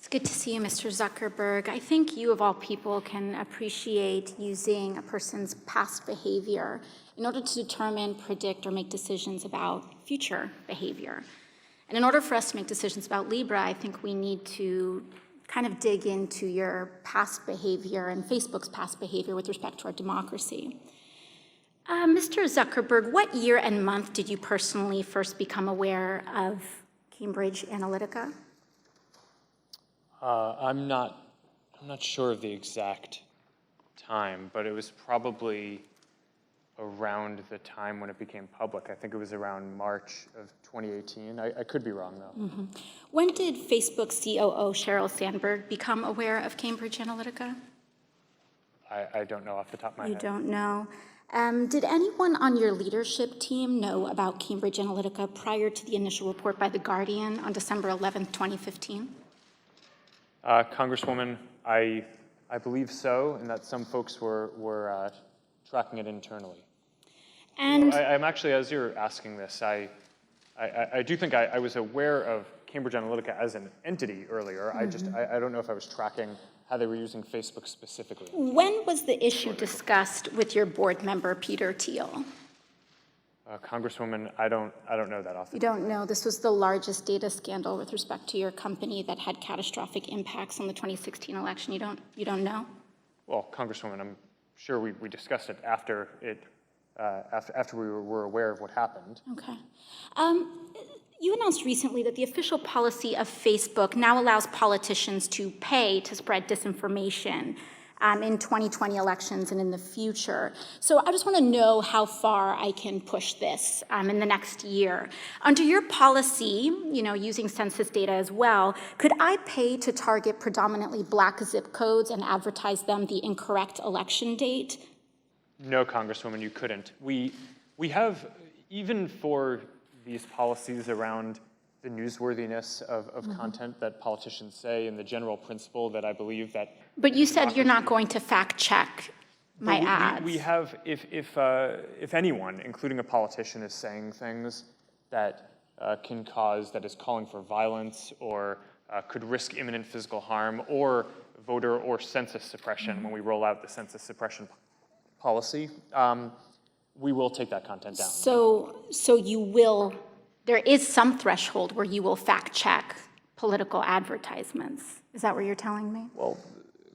It's good to see you, Mr. Zuckerberg. I think you, of all people, can appreciate using a person's past behavior in order to determine, predict, or make decisions about future behavior. And in order for us to make decisions about Libra, I think we need to kind of dig into your past behavior and Facebook's past behavior with respect to our democracy. Mr. Zuckerberg, what year and month did you personally first become aware of Cambridge Analytica? I'm not sure of the exact time, but it was probably around the time when it became public. I think it was around March of 2018. I could be wrong, though. Mm-hmm. When did Facebook COO Sheryl Sandberg become aware of Cambridge Analytica? I don't know off the top of my head. You don't know. Did anyone on your leadership team know about Cambridge Analytica prior to the initial report by The Guardian on December 11th, 2015? Congresswoman, I believe so, and that some folks were tracking it internally. And I'm actually, as you're asking this, I do think I was aware of Cambridge Analytica as an entity earlier. Mm-hmm. I don't know if I was tracking how they were using Facebook specifically. When was the issue discussed with your board member, Peter Thiel? Congresswoman, I don't know that off the top. You don't know. This was the largest data scandal with respect to your company that had catastrophic impacts on the 2016 election. You don't know? Well, Congresswoman, I'm sure we discussed it after we were aware of what happened. Okay. You announced recently that the official policy of Facebook now allows politicians to pay to spread disinformation in 2020 elections and in the future. So I just want to know how far I can push this in the next year. Under your policy, using census data as well, could I pay to target predominantly Black zip codes and advertise them the incorrect election date? No, Congresswoman, you couldn't. We have, even for these policies around the newsworthiness of mm-hmm. content that politicians say, and the general principle that I believe that. But you said you're not going to fact check my ads. We have, if anyone, including a politician, is saying things that can cause, that is calling for violence or could risk imminent physical harm or voter or census suppression mm-hmm. when we roll out the census suppression policy, we will take that content down. So you will, there is some threshold where you will fact check political advertisements. Is that what you're telling me? Well,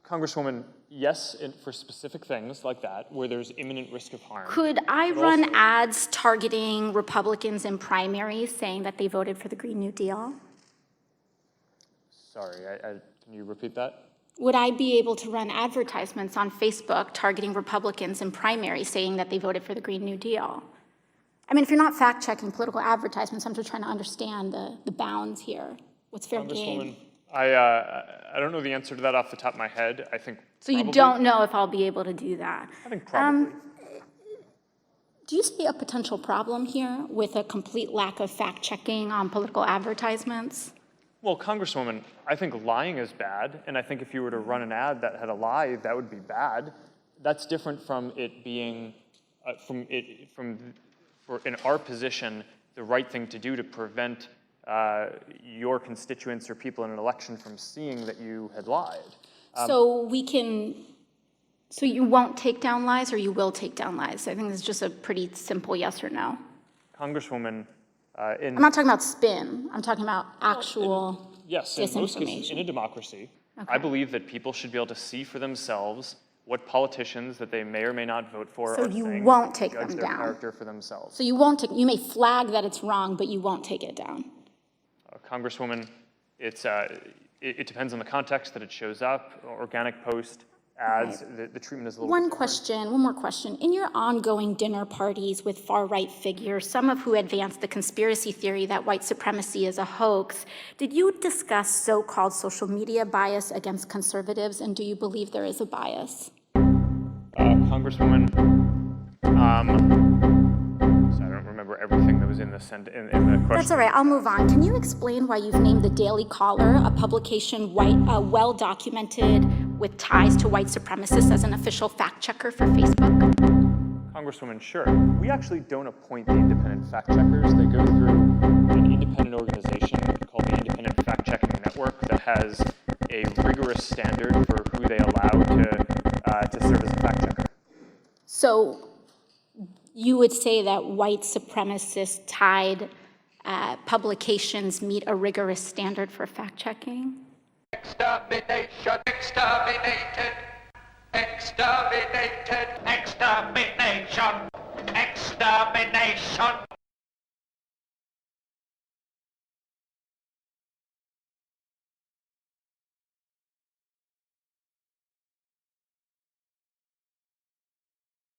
Congresswoman, yes, for specific things like that, where there's imminent risk of harm. Could I run ads targeting Republicans in primaries saying that they voted for the Green New Deal? Sorry, can you repeat that? Would I be able to run advertisements on Facebook targeting Republicans in primaries saying that they voted for the Green New Deal? I mean, if you're not fact-checking political advertisements, I'm just trying to understand the bounds here. What's fair game? I don't know the answer to that off the top of my head. I think so probably. You don't know if I'll be able to do that? I think probably. Do you see a potential problem here with a complete lack of fact-checking on political advertisements? Well, Congresswoman, I think lying is bad, and I think if you were to run an ad that had a lie, that would be bad. That's different from it being, in our position, the right thing to do to prevent your constituents or people in an election from seeing that you had lied. So you won't take down lies, or you will take down lies? I think it's just a pretty simple yes or no. Congresswoman, I'm not talking about spin. I'm talking about actual yes, in most cases, in a democracy, okay. I believe that people should be able to see for themselves what politicians that they may or may not vote for so are you saying, won't take judge them their down. Character for themselves. So you won't take. You may flag that it's wrong, but you won't take it down. Congresswoman, it depends on the context that it shows up. Organic post. Ads, right. the treatment is a little One more question. In your ongoing dinner parties with far-right figures, some of who advanced the conspiracy theory that white supremacy is a hoax, did you discuss so-called social media bias against conservatives, and do you believe there is a bias? Congresswoman, so I don't remember everything that was in the question. That's all right, I'll move on. Can you explain why you've named the Daily Caller, a publication well-documented with ties to white supremacists, as an official fact-checker for Facebook? Congresswoman, sure. We actually don't appoint the independent fact-checkers. They go through an independent organization called the Independent Fact-Checking Network. network that has a rigorous standard for who they allow to serve as a fact checker. So you would say that white supremacist tied publications meet a rigorous standard for fact checking? Extermination, exterminated, exterminated, extermination, extermination.